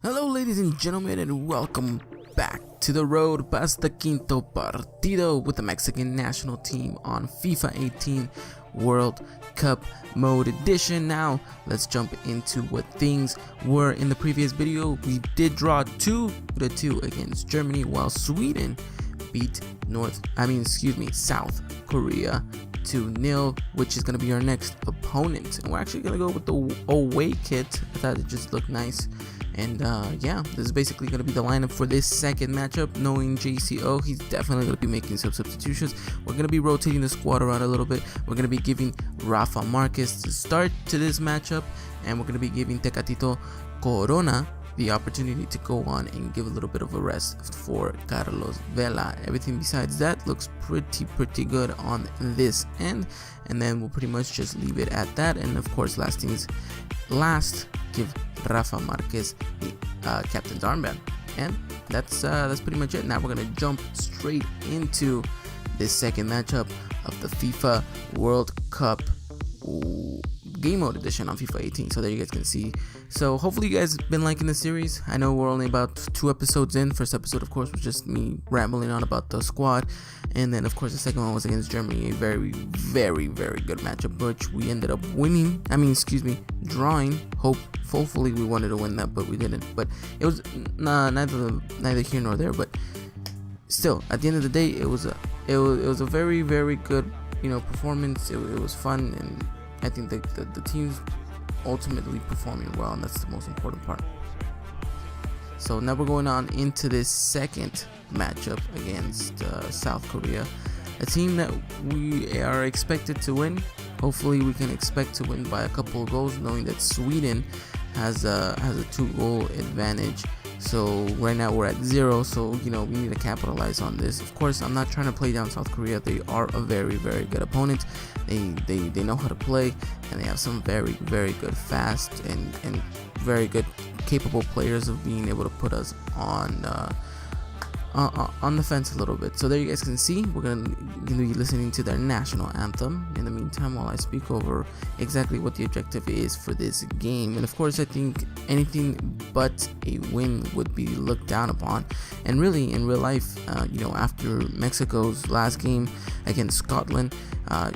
Hello ladies and gentlemen, and welcome back to the road past the 5'TO with the Mexican national team on FIFA 18 World Cup mode edition. Now let's jump into what things were in the previous video. We did draw 2-2 against Germany, while Sweden beat South Korea 2-0, which is going to be our next opponent. And we're actually going to go with the away kit. I thought it just looked nice. And yeah, this is basically going to be the lineup for this second matchup. Knowing JCO, he's definitely going to be making some substitutions. We're going to be rotating the squad around a little bit. We're going to be giving Rafa Marquez the start to this matchup, and we're going to be giving Tecatito Corona the opportunity to go on and give a little bit of a rest for Carlos Vela. Everything besides that looks pretty good on this end, and then we'll pretty much just leave it at that. And of course, last things last, give Rafa Marquez the captain's armband, and that's pretty much it. Now we're gonna jump straight into this second matchup of the FIFA World Cup game mode edition on FIFA 18. So there you guys can see. So hopefully you guys have been liking the series. I know we're only about 2 episodes in. First episode, of course, was just me rambling on about the squad, and then of course the second one was against Germany, a very good matchup, which we ended up winning. Drawing. Hopefully we wanted to win that, but we didn't. But it was neither here nor there. But still, at the end of the day, it was a very good performance. It was fun, and I think the team's ultimately performing well, and that's the most important part. So now we're going on into this second matchup against South Korea, a team that we are expected to win. Hopefully we can expect to win by a couple of goals, knowing that Sweden has a 2-goal advantage. So right now we're at 0, so we need to capitalize on this. Of course, I'm not trying to play down South Korea. They are a very good opponent. They know how to play, and they have some very good, fast and very good, capable players of being able to put us on the fence a little bit. So there you guys can see, we're gonna be listening to their national anthem in the meantime while I speak over exactly what the objective is for this game. And of course, I think anything but a win would be looked down upon. And really, in real life, after Mexico's last game against Scotland,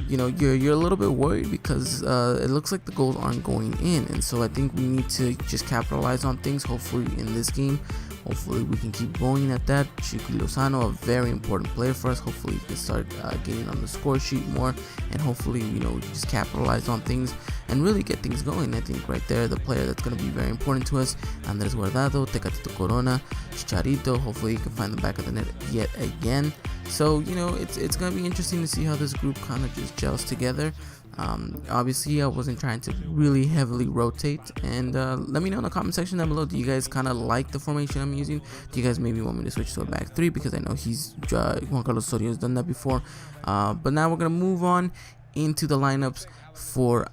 you're a little bit worried because it looks like the goals aren't going in. And so I think we need to just capitalize on things. Hopefully in this game, hopefully we can keep going at that. Chucky Lozano, a very important player for us. Hopefully he can start getting on the score sheet more, and hopefully just capitalize on things and really get things going. I think right there, the player that's going to be very important to us, Andres Guardado, Tecatito Corona, Chicharito. Hopefully he can find the back of the net yet again. So it's going to be interesting to see how this group kind of just gels together. Obviously I wasn't trying to really heavily rotate, and let me know in the comment section down below, do you guys kind of like the formation I'm using? Do you guys maybe want me to switch to a back 3, because I know Juan Carlos Osorio has done that before. But now we're gonna move on into the lineups for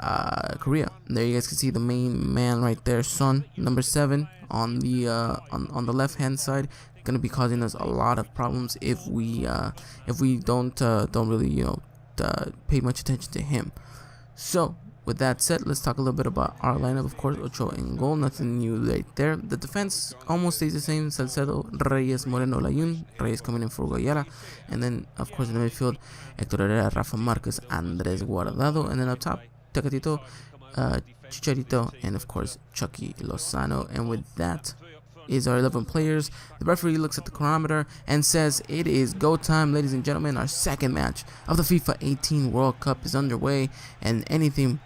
Korea. And there you guys can see the main man right there, Son, number 7 on the left hand side. Gonna be causing us a lot of problems if we don't really pay much attention to him. So with that said, let's talk a little bit about our lineup. Of course, Ochoa in goal, nothing new right there. The defense almost stays the same: Salcedo, Reyes, Moreno, Layun. Reyes coming in for Guayala, and then of course in the midfield, Hector Herrera, Rafa Marquez, Andres Guardado, and then up top, Tecatito, Chicharito, and of course Chucky Lozano. And with that is our 11 players. The referee looks at the chronometer and says it is go time. Ladies and gentlemen, our second match of the FIFA 18 World Cup is underway, and anything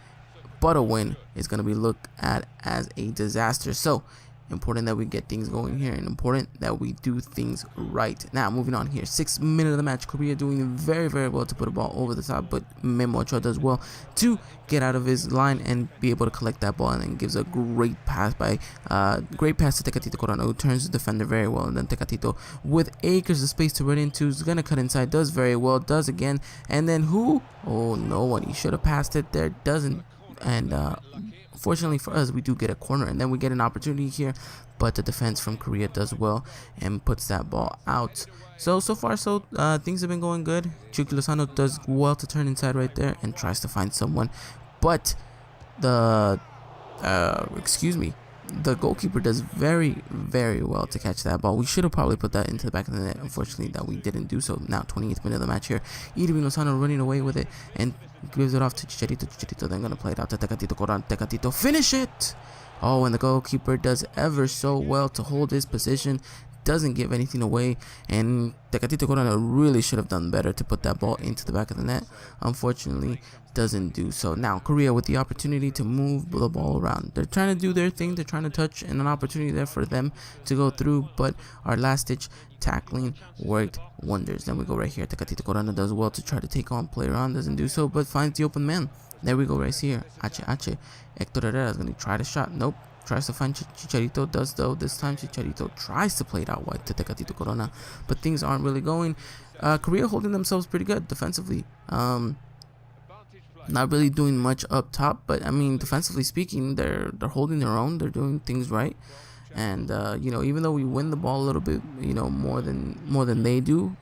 but a win is going to be looked at as a disaster. So important that we get things going here, and important that we do things right. Now moving on here, 6th minute of the match, Korea doing very well to put a ball over the top, but Memo Ochoa does well to get out of his line and be able to collect that ball, and then gives a great pass to Tecatito Corona, who turns the defender very well. And then Tecatito, with acres of space to run into, is gonna cut inside, does very well, does again, and then no one, he should have passed it there, doesn't. And fortunately for us, we do get a corner, and then we get an opportunity here, but the defense from Korea does well and puts that ball out. So far things have been going good. Chucky Lozano does well to turn inside right there and tries to find someone, but the goalkeeper does very, very well to catch that ball. We should have probably put that into the back of the net. Unfortunately, that we didn't do so. Now, 28th minute of the match here. Irving Lozano running away with it and gives it off to Chicharito. Chicharito then going to play it out to Tecatito Corona. Tecatito, finish it! Oh, and the goalkeeper does ever so well to hold his position. Doesn't give anything away, and Tecatito Corona really should have done better to put that ball into the back of the net. Unfortunately, doesn't do so. Now Korea with the opportunity to move the ball around. They're trying to do their thing. They're trying to touch, and an opportunity there for them to go through, but our last ditch tackling worked wonders. Then we go right here. Tecatito Corona does well to try to take on player on, doesn't do so, but finds the open man. There we go right here. H. Hector Herrera is going to try the shot. Nope. Tries to find Chicharito, does though. This time Chicharito tries to play it out wide to Tecatito Corona, but things aren't really going. Korea holding themselves pretty good defensively. Not really doing much up top, but I mean, defensively speaking, they're holding their own. They're doing things right, and even though we win the ball a little bit, more than they do,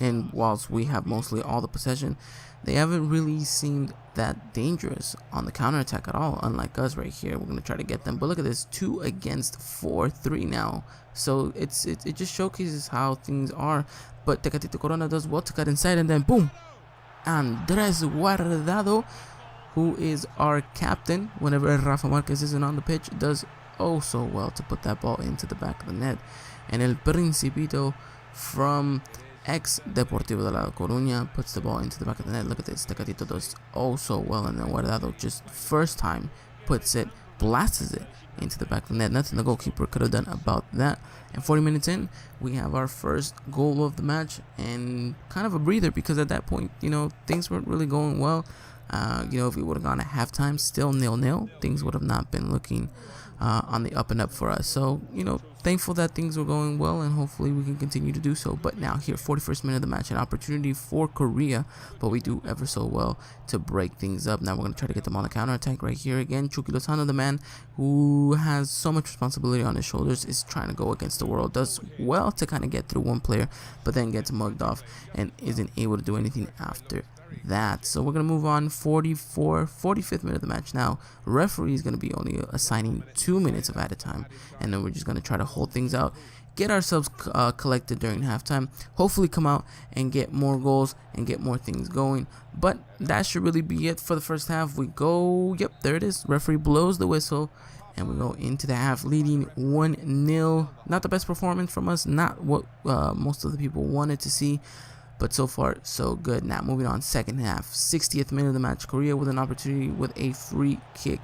and whilst we have mostly all the possession, they haven't really seemed that dangerous on the counterattack at all, unlike us right here. We're going to try to get them, but look at this, 2 against 4-3 now. So it just showcases how things are. But Tecatito Corona does well to cut inside, and then boom, Andres Guardado, who is our captain whenever Rafa Marquez isn't on the pitch, does oh so well to put that ball into the back of the net. And El Principito from ex-Deportivo de La Coruña puts the ball into the back of the net. Look at this, Tecatito does oh so well, and then Guardado just first time puts it, blasts it into the back of the net. Nothing the goalkeeper could have done about that. And 40 minutes in, we have our first goal of the match, and kind of a breather, because at that point, things weren't really going well. If we would have gone at halftime still 0-0, things would have not been looking on the up and up for us. So, thankful that things were going well, and hopefully we can continue to do so. But now here, 41st minute of the match, an opportunity for Korea, but we do ever so well to break things up. Now we're going to try to get them on the counter attack right here again. Chucky Lozano, the man who has so much responsibility on his shoulders, is trying to go against the world. Does well to kind of get through one player, but then gets mugged off and isn't able to do anything after that. So we're going to move on. 45th minute of the match now. Referee is going to be only assigning 2 minutes of added time, and then we're just going to try to hold things out, get ourselves collected during halftime, hopefully come out and get more goals and get more things going. But that should really be it for the first half. We go, yep, there it is. Referee blows the whistle, and we go into the half leading 1-0. Not the best performance from us, not what most of the people wanted to see, but so far so good. Now moving on, second half, 60th minute of the match. Korea with an opportunity with a free kick.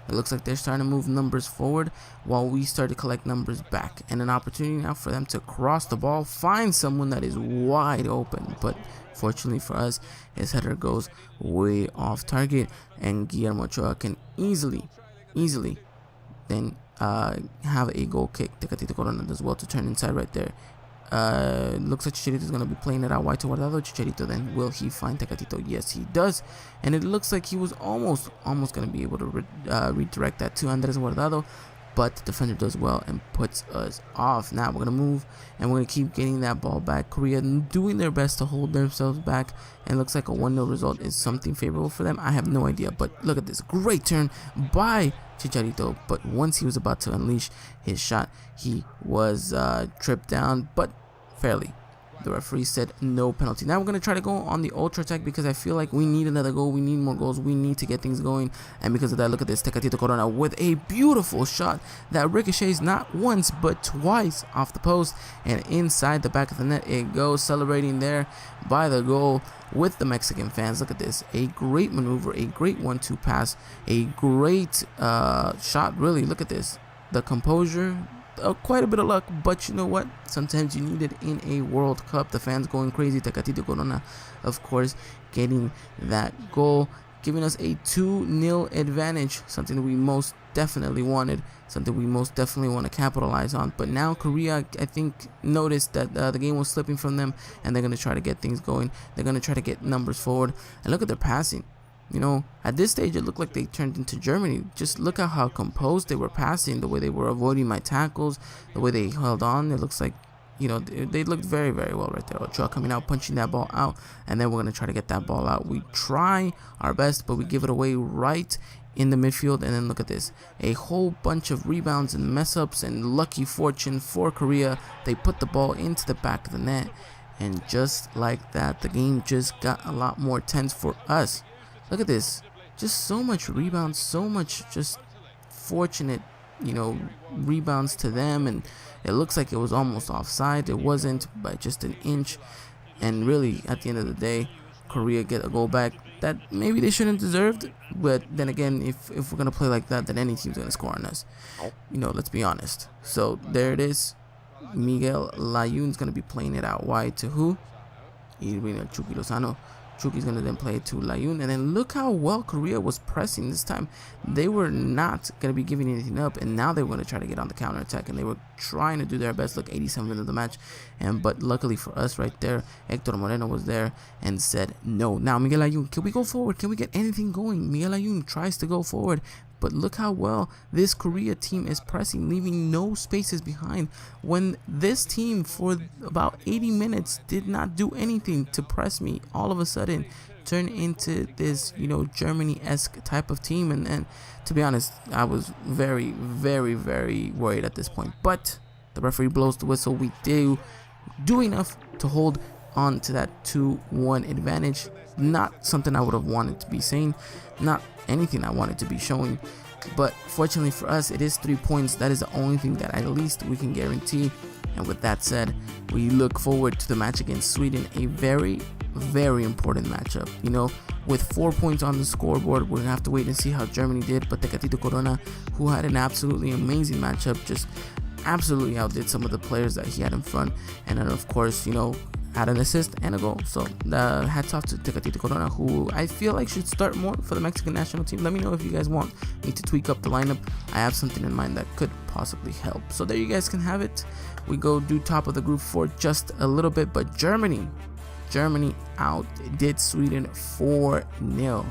It looks like they're starting to move numbers forward while we start to collect numbers back, and an opportunity now for them to cross the ball, find someone that is wide open, but fortunately for us, his header goes way off target, and Guillermo Ochoa can easily then have a goal kick. Tecatito Corona does well to turn inside right there. Looks like Chicharito is going to be playing it out wide to Guardado. Chicharito, then will he find Tecatito? Yes, he does, and it looks like he was almost going to be able to redirect that to Andres Guardado, but the defender does well and puts us off. Now we're going to move, and we're going to keep getting that ball back. Korea doing their best to hold themselves back, and looks like a 1-0 result is something favorable for them. I have no idea, but look at this great turn by Chicharito, but once he was about to unleash his shot, he was tripped down, but fairly. The referee said no penalty. Now we're going to try to go on the ultra attack, because I feel like we need another goal. We need more goals. We need to get things going. And because of that, look at this. Tecatito Corona with a beautiful shot that ricochets not once but twice off the post and inside the back of the net. It goes, celebrating there by the goal with the Mexican fans. Look at this. A great maneuver, a great 1-2 pass, a great shot, really. Look at this. The composure. Quite a bit of luck, but you know what? Sometimes you need it in a World Cup. The fans going crazy. Tecatito Corona, of course, getting that goal, giving us a 2-0 advantage, something that we most definitely wanted, something we most definitely want to capitalize on. But now Korea, I think, noticed that the game was slipping from them, and they're going to try to get things going. They're going to try to get numbers forward, and look at their passing. At this stage, it looked like they turned into Germany. Just look at how composed they were passing, the way they were avoiding my tackles, the way they held on. It looks like, you know, they looked very, very well right there. Ochoa coming out, punching that ball out, and then we're going to try to get that ball out. We try our best, but we give it away right in the midfield. And then look at this, a whole bunch of rebounds and mess ups, and lucky fortune for Korea, they put the ball into the back of the net, and just like that, the game just got a lot more tense for us. Look at this, just so much rebounds, so much just fortunate, you know, rebounds to them, and it looks like it was almost offside. It wasn't, by just an inch. And really, at the end of the day, Korea get a goal back that maybe they shouldn't deserved. But then again, if we're gonna play like that, then any team's gonna score on us. You know, let's be honest. So there it is. Miguel Layun's gonna be playing it out wide to who? Irving Chucky Lozano. Chuki's gonna then play it to Layun, and then look how well Korea was pressing this time. They were not gonna be giving anything up, and now they were gonna try to get on the counter attack, and they were trying to do their best. Look, 87 minutes of the match, but luckily for us, right there, Hector Moreno was there and said no. Now Miguel Layun, can we go forward? Can we get anything going? Miguel Layun tries to go forward, but look how well this Korea team is pressing, leaving no spaces behind, when this team for about 80 minutes did not do anything to press me. All of a sudden turn into this, you know, Germany-esque type of team, and to be honest, I was very, very, very worried at this point. But the referee blows the whistle. We do enough to hold on to that 2-1 advantage. Not something I would have wanted to be saying, not anything I wanted to be showing, but fortunately for us, it is 3 points. That is the only thing that at least we can guarantee. And with that said, we look forward to the match against Sweden, a very, very important matchup. You know, with 4 points on the scoreboard, we're gonna have to wait and see how Germany did. But Tecatito Corona, who had an absolutely amazing matchup, just absolutely outdid some of the players that he had in front, and then of course, you know, had an assist and a goal. So hats off to Tecatito Corona, who I feel like should start more for the Mexican national team. Let me know if you guys want me to tweak up the lineup. I have something in mind that could possibly help. So there you guys can have it. We go do top of the group for just a little bit, but Germany outdid Sweden 4-0.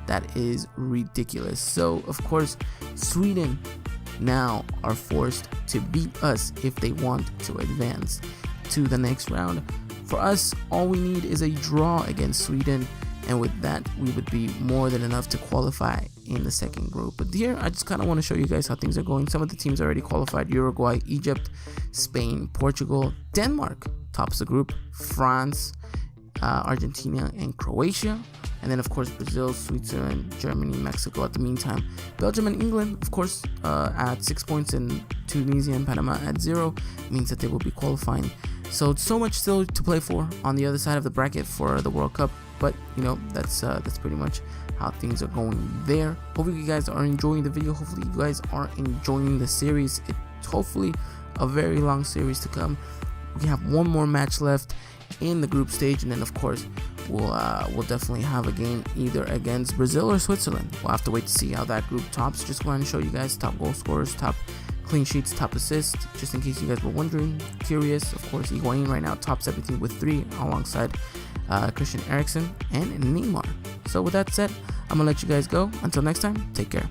That is ridiculous. So of course, Sweden now are forced to beat us if they want to advance to the next round. For us, all we need is a draw against Sweden, and with that, we would be more than enough to qualify in the second group. But here, I just kind of want to show you guys how things are going. Some of the teams already qualified: Uruguay, Egypt, Spain, Portugal, Denmark tops the group, France, Argentina, and Croatia. And then, of course, Brazil, Switzerland, Germany, Mexico at the meantime. Belgium and England, of course, at 6 points, and Tunisia and Panama at 0, means that they will be qualifying. So much still to play for on the other side of the bracket for the World Cup. But, you know, that's pretty much how things are going there. Hopefully you guys are enjoying the video. Hopefully you guys are enjoying the series. It's hopefully a very long series to come. We have one more match left in the group stage, and then of course we'll definitely have a game either against Brazil or Switzerland. We'll have to wait to see how that group tops. Just wanted to show you guys top goal scorers, top clean sheets, top assists, just in case you guys were wondering, curious. Of course, Higuain right now tops everything with 3 alongside Christian Eriksen and Neymar. So with that said, I'm gonna let you guys go. Until next time, take care.